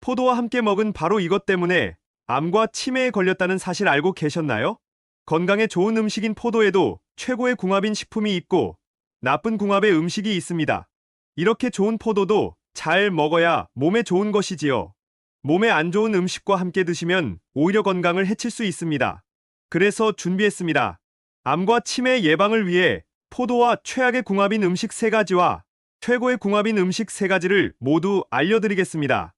포도와 함께 먹은 바로 이것 때문에 암과 치매에 걸렸다는 사실 알고 계셨나요? 건강에 좋은 음식인 포도에도 최고의 궁합인 식품이 있고 나쁜 궁합의 음식이 있습니다. 이렇게 좋은 포도도 잘 먹어야 몸에 좋은 것이지요. 몸에 안 좋은 음식과 함께 드시면 오히려 건강을 해칠 수 있습니다. 그래서 준비했습니다. 암과 치매 예방을 위해 포도와 최악의 궁합인 음식 3가지와 최고의 궁합인 음식 3가지를 모두 알려드리겠습니다.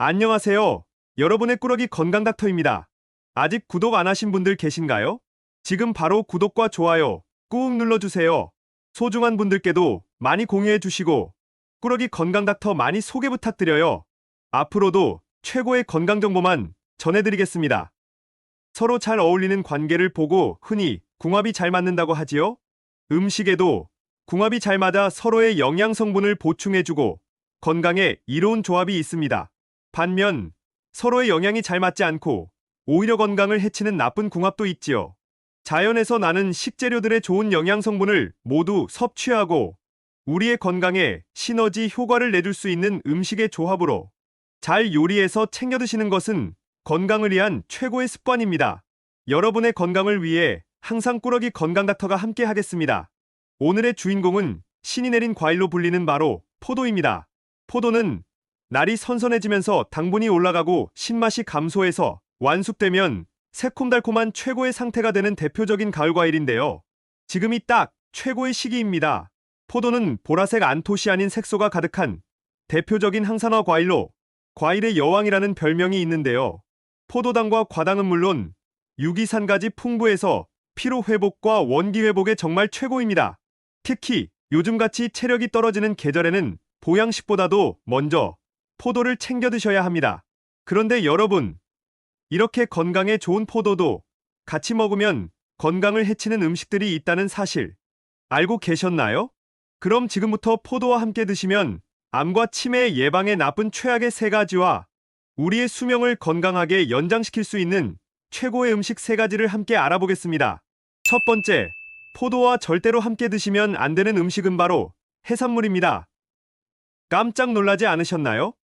안녕하세요. 여러분의 꾸러기 건강 닥터입니다. 아직 구독 안 하신 분들 계신가요? 지금 바로 구독과 좋아요 꾹 눌러주세요. 소중한 분들께도 많이 공유해 주시고 꾸러기 건강 닥터 많이 소개 부탁드려요. 앞으로도 최고의 건강 정보만 전해드리겠습니다. 서로 잘 어울리는 관계를 보고 흔히 궁합이 잘 맞는다고 하지요. 음식에도 궁합이 잘 맞아 서로의 영양 성분을 보충해주고 건강에 이로운 조합이 있습니다. 반면 서로의 영양이 잘 맞지 않고 오히려 건강을 해치는 나쁜 궁합도 있지요. 자연에서 나는 식재료들의 좋은 영양 성분을 모두 섭취하고 우리의 건강에 시너지 효과를 내줄 수 있는 음식의 조합으로 잘 요리해서 챙겨 드시는 것은 건강을 위한 최고의 습관입니다. 여러분의 건강을 위해 항상 꾸러기 건강 닥터가 함께 하겠습니다. 오늘의 주인공은 신이 내린 과일로 불리는 바로 포도입니다. 포도는 날이 선선해지면서 당분이 올라가고 신맛이 감소해서 완숙되면 새콤달콤한 최고의 상태가 되는 대표적인 가을 과일인데요. 지금이 딱 최고의 시기입니다. 포도는 보라색 안토시아닌 색소가 가득한 대표적인 항산화 과일로 과일의 여왕이라는 별명이 있는데요. 포도당과 과당은 물론 유기산까지 풍부해서 피로 회복과 원기 회복에 정말 최고입니다. 특히 요즘같이 체력이 떨어지는 계절에는 보양식보다도 먼저 포도를 챙겨 드셔야 합니다. 그런데 여러분, 이렇게 건강에 좋은 포도도 같이 먹으면 건강을 해치는 음식들이 있다는 사실 알고 계셨나요? 그럼 지금부터 포도와 함께 드시면 암과 치매 예방에 나쁜 최악의 3가지와 우리의 수명을 건강하게 연장시킬 수 있는 최고의 음식 3가지를 함께 알아보겠습니다. 첫 번째, 포도와 절대로 함께 드시면 안 되는 음식은 바로 해산물입니다. 깜짝 놀라지 않으셨나요?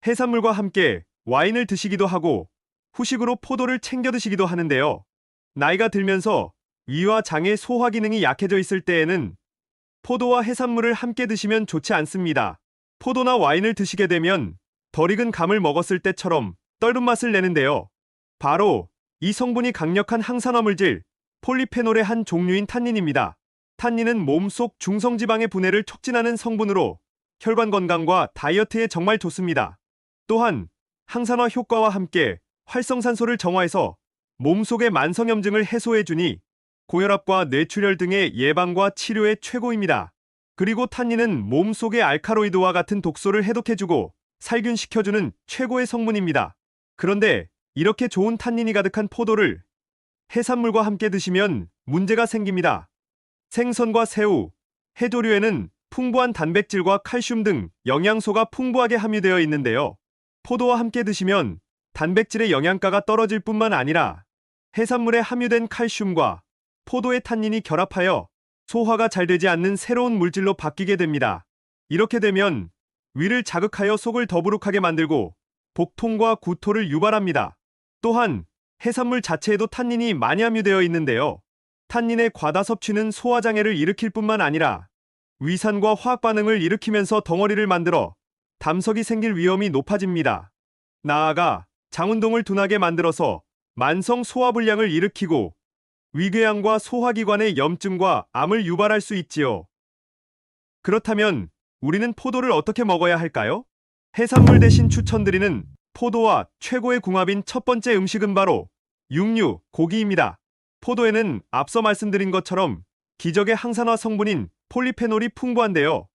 해산물과 함께 와인을 드시기도 하고 후식으로 포도를 챙겨 드시기도 하는데요. 나이가 들면서 위와 장의 소화 기능이 약해져 있을 때에는 포도와 해산물을 함께 드시면 좋지 않습니다. 포도나 와인을 드시게 되면 덜 익은 감을 먹었을 때처럼 떫은 맛을 내는데요. 바로 이 성분이 강력한 항산화 물질 폴리페놀의 한 종류인 탄닌입니다. 탄닌은 몸속 중성지방의 분해를 촉진하는 성분으로 혈관 건강과 다이어트에 정말 좋습니다. 또한 항산화 효과와 함께 활성산소를 정화해서 몸속의 만성염증을 해소해주니 고혈압과 뇌출혈 등의 예방과 치료에 최고입니다. 그리고 탄닌은 몸속의 알카로이드와 같은 독소를 해독해주고 살균시켜주는 최고의 성분입니다. 그런데 이렇게 좋은 탄닌이 가득한 포도를 해산물과 함께 드시면 문제가 생깁니다. 생선과 새우, 해조류에는 풍부한 단백질과 칼슘 등 영양소가 풍부하게 함유되어 있는데요. 포도와 함께 드시면 단백질의 영양가가 떨어질 뿐만 아니라 해산물에 함유된 칼슘과 포도의 탄닌이 결합하여 소화가 잘 되지 않는 새로운 물질로 바뀌게 됩니다. 이렇게 되면 위를 자극하여 속을 더부룩하게 만들고 복통과 구토를 유발합니다. 또한 해산물 자체에도 탄닌이 많이 함유되어 있는데요. 탄닌의 과다 섭취는 소화장애를 일으킬 뿐만 아니라 위산과 화학 반응을 일으키면서 덩어리를 만들어 담석이 생길 위험이 높아집니다. 나아가 장운동을 둔하게 만들어서 만성 소화불량을 일으키고 위궤양과 소화기관의 염증과 암을 유발할 수 있지요. 그렇다면 우리는 포도를 어떻게 먹어야 할까요? 해산물 대신 추천드리는 포도와 최고의 궁합인 첫 번째 음식은 바로 육류, 고기입니다. 포도에는 앞서 말씀드린 것처럼 기적의 항산화 성분인 폴리페놀이 풍부한데요.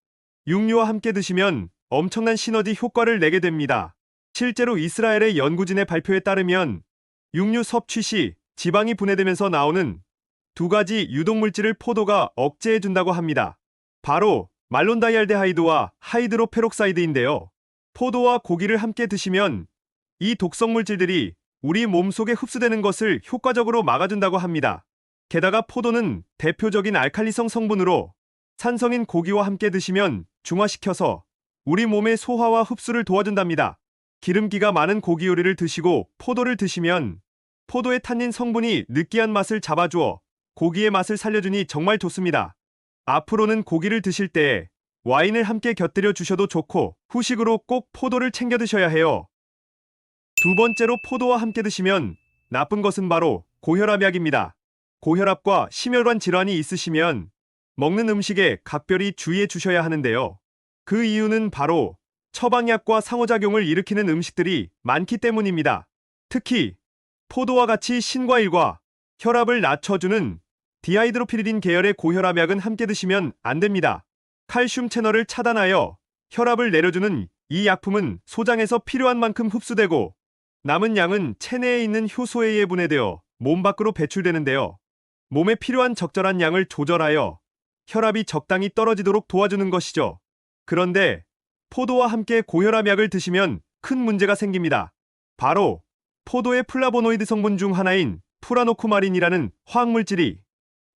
육류와 함께 드시면 엄청난 시너지 효과를 내게 됩니다. 실제로 이스라엘의 연구진의 발표에 따르면 육류 섭취 시 지방이 분해되면서 나오는 2가지 유독물질을 포도가 억제해준다고 합니다. 바로 말론다이알데하이드와 하이드로페록사이드인데요. 포도와 고기를 함께 드시면 이 독성물질들이 우리 몸속에 흡수되는 것을 효과적으로 막아준다고 합니다. 게다가 포도는 대표적인 알칼리성 성분으로 산성인 고기와 함께 드시면 중화시켜서 우리 몸의 소화와 흡수를 도와준답니다. 기름기가 많은 고기 요리를 드시고 포도를 드시면 포도의 탄닌 성분이 느끼한 맛을 잡아주어 고기의 맛을 살려주니 정말 좋습니다. 앞으로는 고기를 드실 때 와인을 함께 곁들여 주셔도 좋고 후식으로 꼭 포도를 챙겨 드셔야 해요. 두 번째로 포도와 함께 드시면 나쁜 것은 바로 고혈압약입니다. 고혈압과 심혈관 질환이 있으시면 먹는 음식에 각별히 주의해 주셔야 하는데요. 그 이유는 바로 처방약과 상호작용을 일으키는 음식들이 많기 때문입니다. 특히 포도와 같이 신과일과 혈압을 낮춰주는 디하이드로피리딘 계열의 고혈압약은 함께 드시면 안 됩니다. 칼슘 채널을 차단하여 혈압을 내려주는 이 약품은 소장에서 필요한 만큼 흡수되고 남은 양은 체내에 있는 효소에 의해 분해되어 몸 밖으로 배출되는데요. 몸에 필요한 적절한 양을 조절하여 혈압이 적당히 떨어지도록 도와주는 것이죠. 그런데 포도와 함께 고혈압약을 드시면 큰 문제가 생깁니다. 바로 포도의 플라보노이드 성분 중 하나인 프라노쿠마린이라는 화학물질이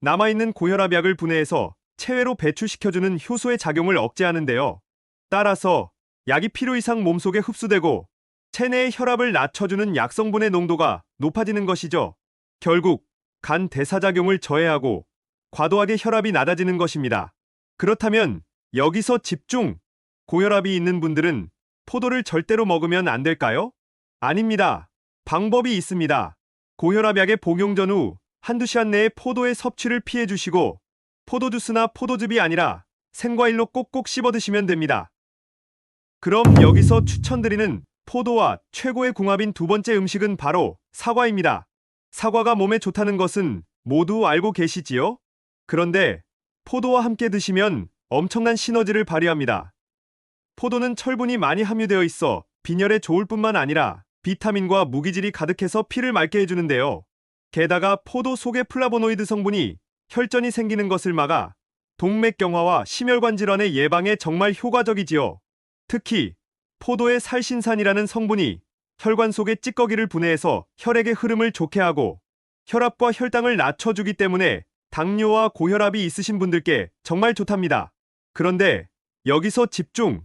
남아있는 고혈압약을 분해해서 체외로 배출시켜주는 효소의 작용을 억제하는데요. 따라서 약이 필요 이상 몸속에 흡수되고 체내의 혈압을 낮춰주는 약성분의 농도가 높아지는 것이죠. 결국 간 대사작용을 저해하고 과도하게 혈압이 낮아지는 것입니다. 그렇다면 여기서 집중! 고혈압이 있는 분들은 포도를 절대로 먹으면 안 될까요? 아닙니다. 방법이 있습니다. 고혈압약의 복용 전후 한두 시간 내에 포도의 섭취를 피해 주시고 포도주스나 포도즙이 아니라 생과일로 꼭꼭 씹어 드시면 됩니다. 그럼 여기서 추천드리는 포도와 최고의 궁합인 두 번째 음식은 바로 사과입니다. 사과가 몸에 좋다는 것은 모두 알고 계시지요? 그런데 포도와 함께 드시면 엄청난 시너지를 발휘합니다. 포도는 철분이 많이 함유되어 있어 빈혈에 좋을 뿐만 아니라 비타민과 무기질이 가득해서 피를 맑게 해주는데요. 게다가 포도 속의 플라보노이드 성분이 혈전이 생기는 것을 막아 동맥경화와 심혈관 질환의 예방에 정말 효과적이지요. 특히 포도의 살신산이라는 성분이 혈관 속의 찌꺼기를 분해해서 혈액의 흐름을 좋게 하고 혈압과 혈당을 낮춰주기 때문에 당뇨와 고혈압이 있으신 분들께 정말 좋답니다. 그런데 여기서 집중!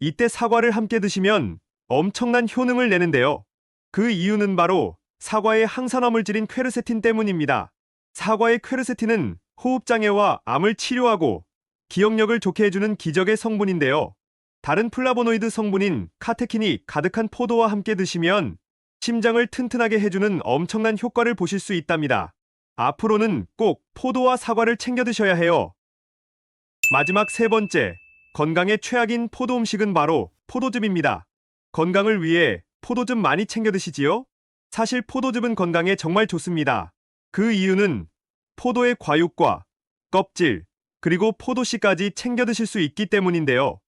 이때 사과를 함께 드시면 엄청난 효능을 내는데요. 그 이유는 바로 사과의 항산화 물질인 퀘르세틴 때문입니다. 사과의 퀘르세틴은 호흡장애와 암을 치료하고 기억력을 좋게 해주는 기적의 성분인데요. 다른 플라보노이드 성분인 카테킨이 가득한 포도와 함께 드시면 심장을 튼튼하게 해주는 엄청난 효과를 보실 수 있답니다. 앞으로는 꼭 포도와 사과를 챙겨 드셔야 해요. 마지막 세 번째, 건강에 최악인 포도 음식은 바로 포도즙입니다. 건강을 위해 포도즙 많이 챙겨 드시지요? 사실 포도즙은 건강에 정말 좋습니다. 그 이유는 포도의 과육과 껍질, 그리고 포도씨까지 챙겨 드실 수 있기 때문인데요.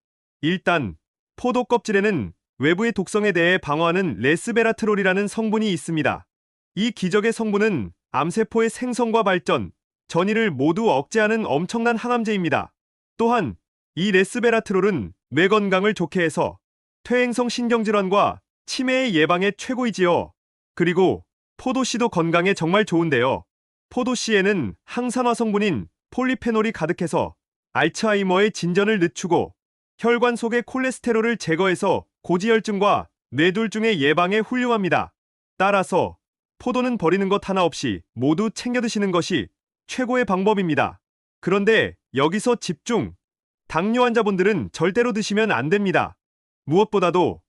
일단 포도 껍질에는 외부의 독성에 대해 방어하는 레스베라트롤이라는 성분이 있습니다. 이 기적의 성분은 암세포의 생성과 발전, 전이를 모두 억제하는 엄청난 항암제입니다. 또한 이 레스베라트롤은 뇌 건강을 좋게 해서 퇴행성 신경질환과 치매의 예방에 최고이지요. 그리고 포도씨도 건강에 정말 좋은데요. 포도씨에는 항산화 성분인 폴리페놀이 가득해서 알츠하이머의 진전을 늦추고 혈관 속의 콜레스테롤을 제거해서 고지혈증과 뇌졸중의 예방에 훌륭합니다. 따라서 포도는 버리는 것 하나 없이 모두 챙겨 드시는 것이 최고의 방법입니다. 그런데 여기서 집중! 당뇨 환자분들은 절대로 드시면 안 됩니다. 무엇보다도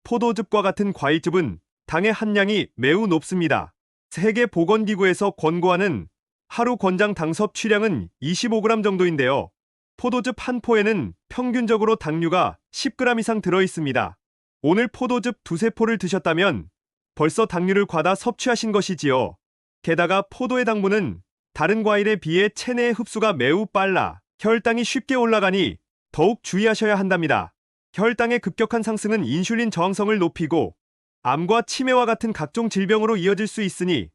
포도즙과 같은 과일즙은 당의 함량이 매우 높습니다. 세계보건기구에서 권고하는 하루 권장 당 섭취량은 25g 정도인데요. 포도즙 한 포에는 평균적으로 당류가 10g 이상 들어있습니다. 오늘 포도즙 두세 포를 드셨다면 벌써 당류를 과다 섭취하신 것이지요. 게다가 포도의 당분은 다른 과일에 비해 체내의 흡수가 매우 빨라 혈당이 쉽게 올라가니 더욱 주의하셔야 한답니다. 혈당의 급격한 상승은 인슐린 저항성을 높이고 암과 치매와 같은 각종 질병으로 이어질 수 있으니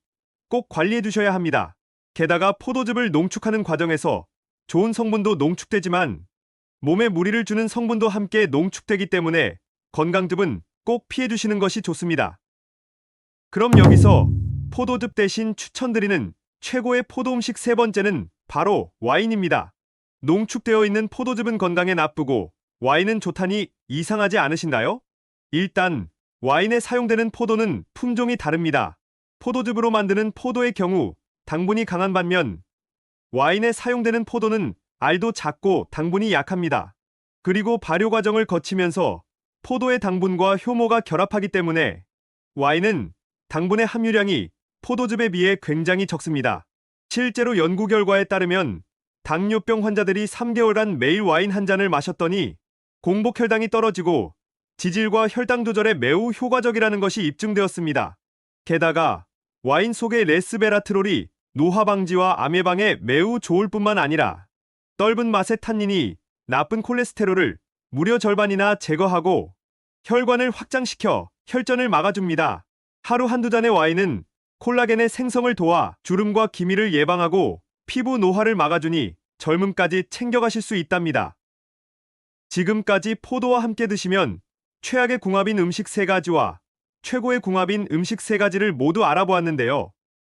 꼭 관리해 두셔야 합니다. 게다가 포도즙을 농축하는 과정에서 좋은 성분도 농축되지만 몸에 무리를 주는 성분도 함께 농축되기 때문에 건강즙은 꼭 피해 주시는 것이 좋습니다. 그럼 여기서 포도즙 대신 추천드리는 최고의 포도 음식 세 번째는 바로 와인입니다. 농축되어 있는 포도즙은 건강에 나쁘고 와인은 좋다니 이상하지 않으신가요? 일단 와인에 사용되는 포도는 품종이 다릅니다. 포도즙으로 만드는 포도의 경우 당분이 강한 반면 와인에 사용되는 포도는 알도 작고 당분이 약합니다. 그리고 발효 과정을 거치면서 포도의 당분과 효모가 결합하기 때문에 와인은 당분의 함유량이 포도즙에 비해 굉장히 적습니다. 실제로 연구 결과에 따르면 당뇨병 환자들이 3개월간 매일 와인 한 잔을 마셨더니 공복 혈당이 떨어지고 지질과 혈당 조절에 매우 효과적이라는 것이 입증되었습니다. 게다가 와인 속의 레스베라트롤이 노화 방지와 암 예방에 매우 좋을 뿐만 아니라 떫은 맛의 탄닌이 나쁜 콜레스테롤을 무려 절반이나 제거하고 혈관을 확장시켜 혈전을 막아줍니다. 하루 한두 잔의 와인은 콜라겐의 생성을 도와 주름과 기미를 예방하고 피부 노화를 막아주니 젊음까지 챙겨가실 수 있답니다. 지금까지 포도와 함께 드시면 최악의 궁합인 음식 3가지와 최고의 궁합인 음식 3가지를 모두 알아보았는데요.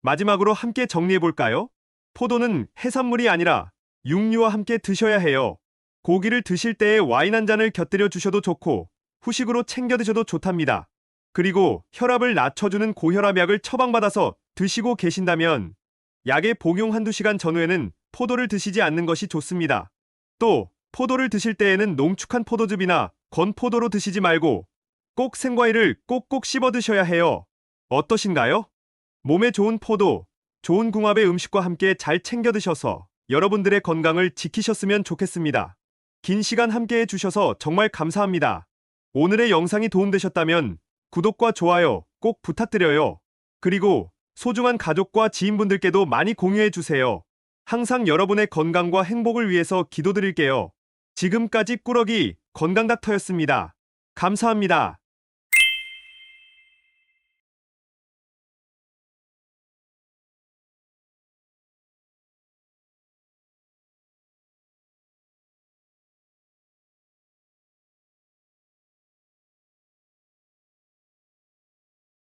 마지막으로 함께 정리해볼까요? 포도는 해산물이 아니라 육류와 함께 드셔야 해요. 고기를 드실 때에 와인 한 잔을 곁들여 주셔도 좋고 후식으로 챙겨 드셔도 좋답니다. 그리고 혈압을 낮춰주는 고혈압약을 처방받아서 드시고 계신다면 약의 복용 한두 시간 전후에는 포도를 드시지 않는 것이 좋습니다. 또 포도를 드실 때에는 농축한 포도즙이나 건포도로 드시지 말고 꼭 생과일을 꼭꼭 씹어 드셔야 해요. 어떠신가요? 몸에 좋은 포도, 좋은 궁합의 음식과 함께 잘 챙겨 드셔서 여러분들의 건강을 지키셨으면 좋겠습니다. 긴 시간 함께 해주셔서 정말 감사합니다. 오늘의 영상이 도움되셨다면 구독과 좋아요 꼭 부탁드려요. 그리고 소중한 가족과 지인분들께도 많이 공유해주세요. 항상 여러분의 건강과 행복을 위해서 기도드릴게요. 지금까지 꾸러기 건강닥터였습니다. 감사합니다.